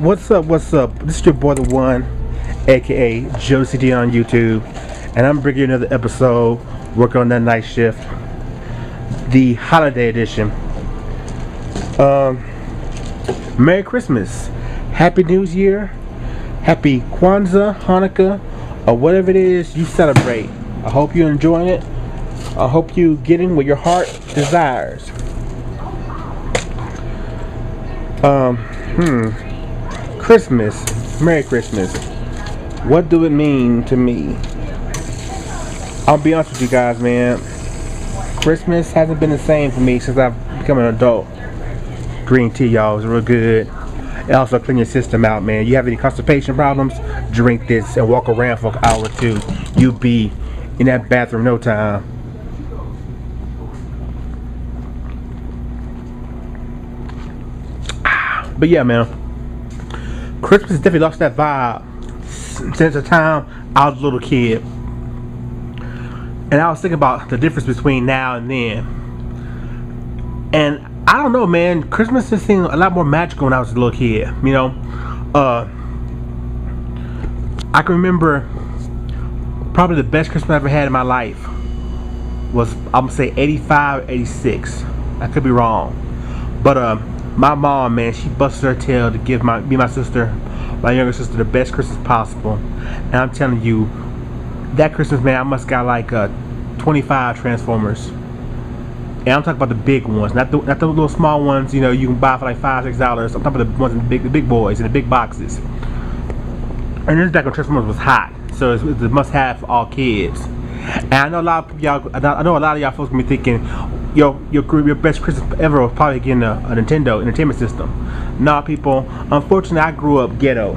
What's up? What's up? This is your boy, the one, aka Jodecideion on YouTube, and I'm bringing you another episode. Working on that night shift, the holiday edition. Merry Christmas, Happy New Year, Happy Kwanzaa, Hanukkah, or whatever it is you celebrate. I hope you're enjoying it. I hope you getting what your heart desires. Christmas, Merry Christmas. What do it mean to me? I'll be honest with you guys, man. Christmas hasn't been the same for me since I've become an adult. Green tea, y'all, is real good. It also clean your system out, man. You have any constipation problems? Drink this and walk around for an hour or two. You'll be in that bathroom no time. But yeah, man. Christmas has definitely lost that vibe since the time I was a little kid. And I was thinking about the difference between now and then. And I don't know, man. Christmas just seemed a lot more magical when I was a little kid. You know, I can remember probably the best Christmas I ever had in my life was, I'm gonna say 85, 86. I could be wrong, but my mom, man, she busted her tail to give me and my sister, my younger sister, the best Christmas possible. And I'm telling you, that Christmas, man, I must got like 25 Transformers. And I'm talking about the big ones, not the little small ones, you know, you can buy for like $5, $6. I'm talking about the ones in the big boys in the big boxes. And this back when Transformers was hot, so it's a must-have for all kids. And I know a lot of y'all, I know a lot of y'all folks gonna be thinking, your best Christmas ever was probably getting a Nintendo entertainment system. Nah, people. Unfortunately, I grew up ghetto,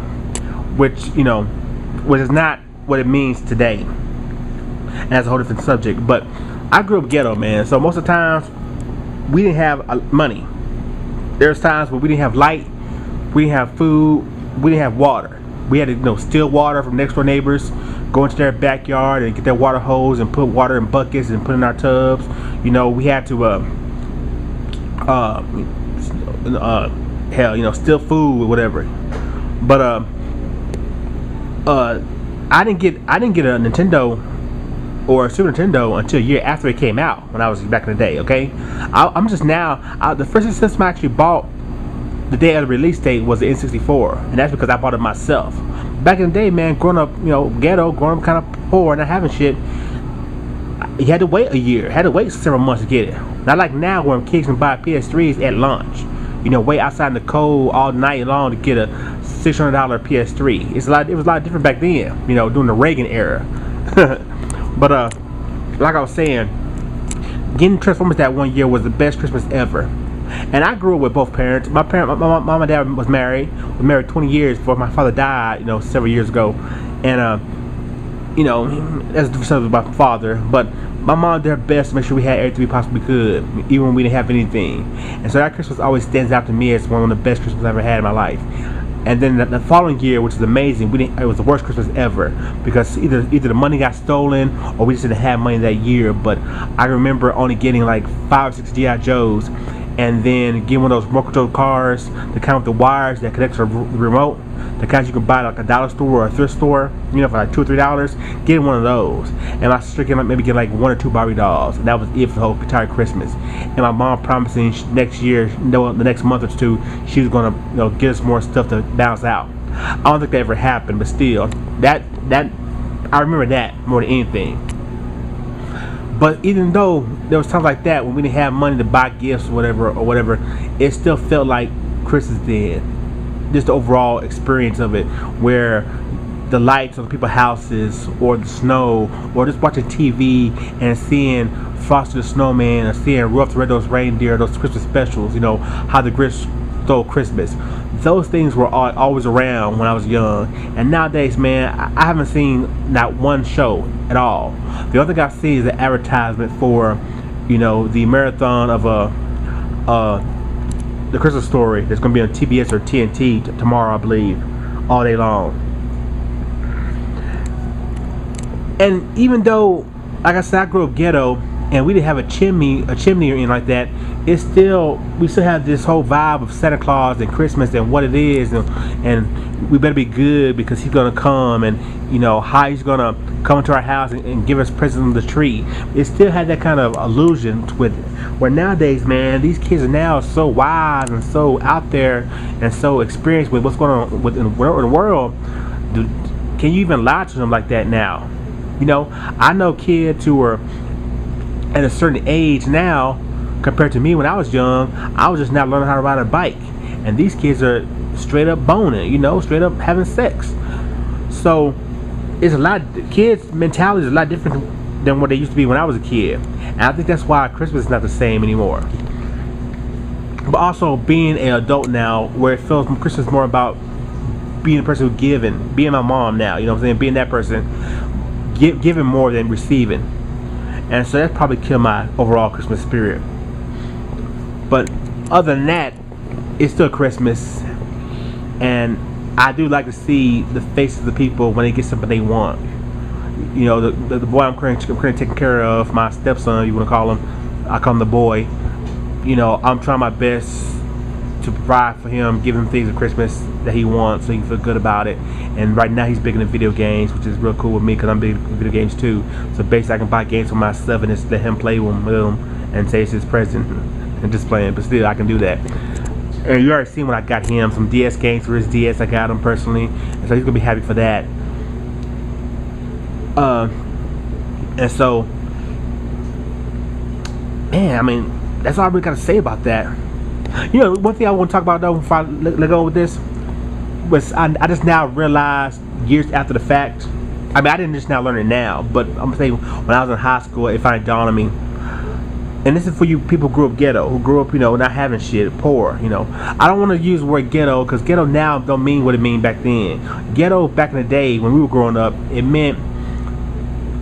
which is not what it means today. And that's a whole different subject. But I grew up ghetto, man. So most of the times we didn't have money. There's times where we didn't have light, we didn't have food, we didn't have water. We had to steal water from next door neighbors, go into their backyard and get their water hose and put water in buckets and put in our tubs. We had to steal food or whatever. But I didn't get a Nintendo or a Super Nintendo until a year after it came out, when I was back in the day. Okay, I'm just now the first system I actually bought the day of the release date was the N64, and that's because I bought it myself. Back in the day, man, growing up, ghetto, growing up kind of poor, not having shit, you had to wait a year, had to wait several months to get it. Not like now, where kids can buy PS3s at lunch. Wait outside in the cold all night long to get a $600 PS3. It was a lot different back then, during the Reagan era. But like I was saying, getting Transformers that one year was the best Christmas ever. And I grew up with both parents. My mom and dad was married 20 years before my father died, several years ago. And that's because of my father. But my mom did her best to make sure we had everything we possibly could, even when we didn't have anything. And so that Christmas always stands out to me as one of the best Christmas I've ever had in my life. And then the following year, which is amazing, it was the worst Christmas ever, because either the money got stolen or we just didn't have money that year. But I remember only getting like 5 or 6 G.I. Joes, and then getting one of those remote control cars, the kind with the wires that connects to the remote, the kinds you can buy at like a dollar store or a thrift store, for like $2 or $3. Getting one of those, and my sister can maybe get like 1 or 2 Barbie dolls, and that was it for the whole entire Christmas. And my mom promising next year, the next month or two, she was gonna get us more stuff to balance out. I don't think that ever happened, but still, that I remember that more than anything. But even though there was times like that when we didn't have money to buy gifts or whatever, it still felt like Christmas did. Just the overall experience of it, where the lights on people's houses, or the snow, or just watching TV and seeing Frosty the Snowman, or seeing Rudolph the Red-Nosed Reindeer, those Christmas specials, how the Grinch stole Christmas. Those things were always around when I was young. And nowadays, man, I haven't seen not one show at all. The only thing I've seen is an advertisement for, the marathon of the Christmas Story that's going to be on TBS or TNT tomorrow, I believe, all day long. And even though, like I said, I grew up ghetto, and we didn't have a chimney or anything like that, we still have this whole vibe of Santa Claus and Christmas and what it is, and we better be good because he's gonna come, and how he's gonna come to our house and give us presents on the tree. It still had that kind of illusion with it. Where nowadays, man, these kids are now so wise and so out there and so experienced with what's going on in the world. Can you even lie to them like that now? I know kids who are at a certain age now compared to me when I was young. I was just now learning how to ride a bike, and these kids are straight up boning, straight up having sex. So it's kids' mentality is a lot different than what they used to be when I was a kid, and I think that's why Christmas is not the same anymore. But also being an adult now, where it feels Christmas is more about being the person who's giving, being my mom now, what I'm saying, being that person, giving more than receiving. And so that's probably killed my overall Christmas spirit. But other than that, it's still Christmas, and I do like to see the faces of the people when they get something they want. The boy I'm currently taking care of, my stepson, you want to call him, I call him the boy. I'm trying my best to provide for him, give him things at Christmas that he wants so he can feel good about it. And right now he's big into video games, which is real cool with me because I'm big into video games too. So basically I can buy games for myself and just let him play with them and say it's his present and just playing. But still, I can do that. And you already seen when I got him some DS games for his DS. I got him personally, and so he's gonna be happy for that. And so, man, I mean, that's all I really gotta say about that. One thing I want to talk about though before I let go with this was I just now realized years after the fact. I mean, I didn't just now learn it now, but I'm saying when I was in high school, it finally dawned on me. And this is for you people who grew up ghetto, who grew up, not having shit, poor, I don't want to use the word ghetto because ghetto now don't mean what it mean back then. Ghetto back in the day when we were growing up, it meant,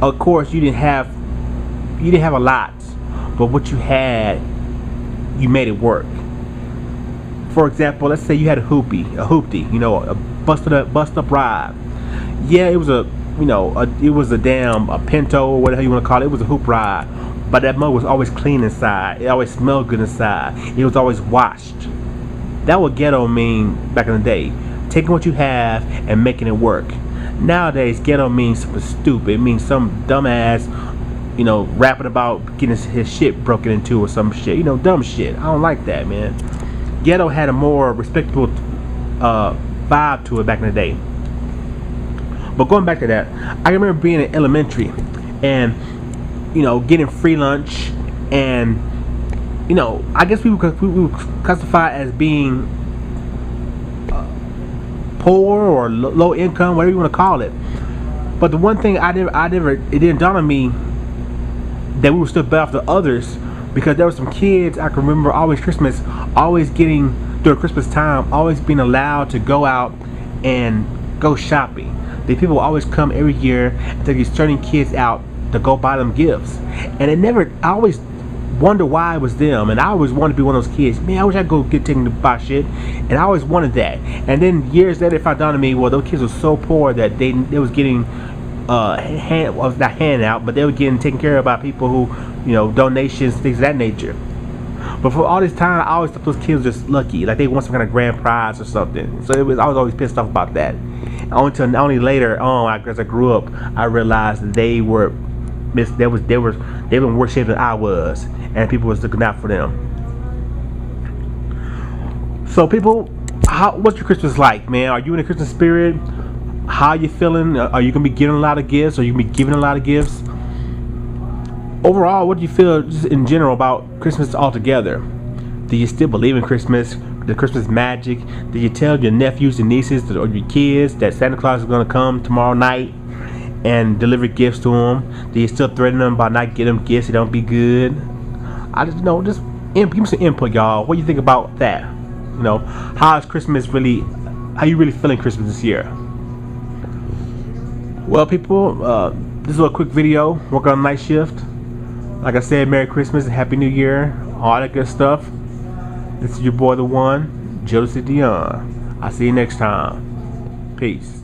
of course, you didn't have a lot, but what you had, you made it work. For example, let's say you had a hoopty, a bust up ride. Yeah, it was a damn Pinto or whatever you want to call it. It was a hoop ride. But that mug was always clean inside. It always smelled good inside. It was always washed. That what ghetto mean back in the day. Taking what you have and making it work. Nowadays, ghetto means something stupid. It means some dumbass, rapping about getting his shit broken into or some shit. Dumb shit. I don't like that, man. Ghetto had a more respectable vibe to it back in the day. But going back to that, I remember being in elementary and getting free lunch, and I guess we would classify as being poor or low income, whatever you want to call it. But the one thing it didn't dawn on me that we were still better off than others, because there were some kids I can remember during Christmas time, always being allowed to go out and go shopping. The people would always come every year and take these certain kids out to go buy them gifts, and I always wonder why it was them, and I always wanted to be one of those kids. Man, I wish I could go get taken to buy shit, and I always wanted that. And then years later, it found out to me, well, those kids were so poor that they was getting not handed out, but they were getting taken care of by people who, donations, things of that nature. But for all this time, I always thought those kids were just lucky, like they won some kind of grand prize or something. So I was always pissed off about that. Only later on, as I grew up, I realized that they were in worse shape than I was, and people was looking out for them. So people, what's your Christmas like, man? Are you in the Christmas spirit? How you feeling? Are you gonna be getting a lot of gifts? Are you gonna be giving a lot of gifts? Overall, what do you feel just in general about Christmas altogether? Do you still believe in Christmas, the Christmas magic? Do you tell your nephews and nieces or your kids that Santa Claus is gonna come tomorrow night and deliver gifts to them? Do you still threaten them by not getting them gifts? It don't be good. I just give me some input, y'all. What do you think about that? How you really feeling Christmas this year? Well, people, this is a quick video. Working on night shift. Like I said, Merry Christmas and Happy New Year, all that good stuff. This is your boy, the one, Jodecideion. I'll see you next time. Peace.